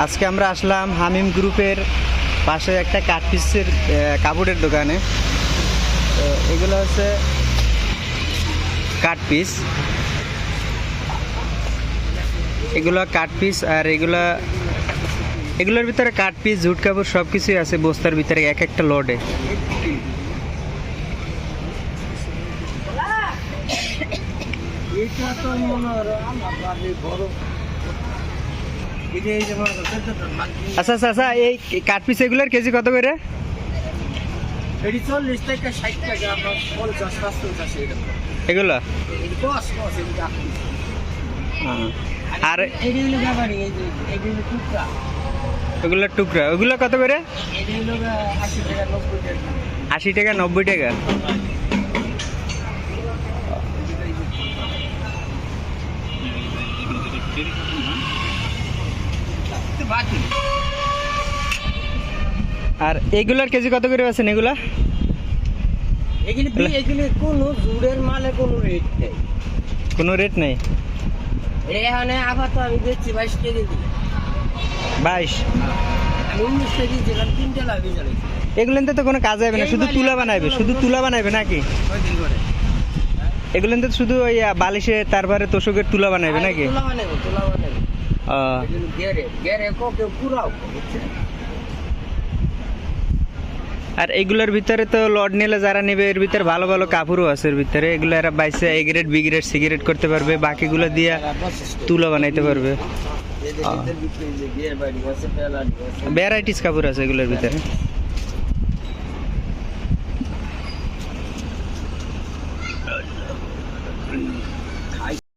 আজকে আমরা আসলাম হামিম গ্রুপের পাশে একটা কাঠ পিসের কাপড়ের দোকানে। তো এগুলো হচ্ছে কাঠ পিস, এগুলো কাঠ পিস। আর এগুলোর ভিতরে কাঠ পিস, ঝুট কাপড় সব কিছুই আছে বস্তার ভিতরে এক একটা লোডে। আচ্ছা আচ্ছা আচ্ছা, এই কাঠ পিস এগুলোর কেজি কত করে? এগুলো আর এগুলোর টুকরা, ওগুলো কত করে? 80 টাকা 90 টাকা। আর এগুলার কেজি কত করে আছেন? এগুলা কোনো জুড়ের মালে কোনো রেট নেই, কোনো রেট নেই। এখানে আবার তো আমি দিচ্ছি 22 কেজি, 22। আমি 19 কেজি দিলাম, 3টা লাগি চলে। এগুলোতে তো কোনো কাজ হবে না, শুধু তুলা বানাইবে, শুধু তুলা বানাইবে নাকি? এগুলোতে শুধু ওই বালিশে তারপরে তোষকের তুলা বানাইবে নাকি? তুলা বানাইবে। আর এগুলোর ভিতরে তো লড নিলে যারা নেবে এর ভিতরে ভালো ভালো কাপড়ও আছে এর ভিতরে। এগুলো এরা বাইসে A grade B grade C grade করতে পারবে, বাকিগুলো দিয়ে তুলা বানাইতে পারবে। ভ্যারাইটিস কাপড় আছে এগুলোর ভিতরে।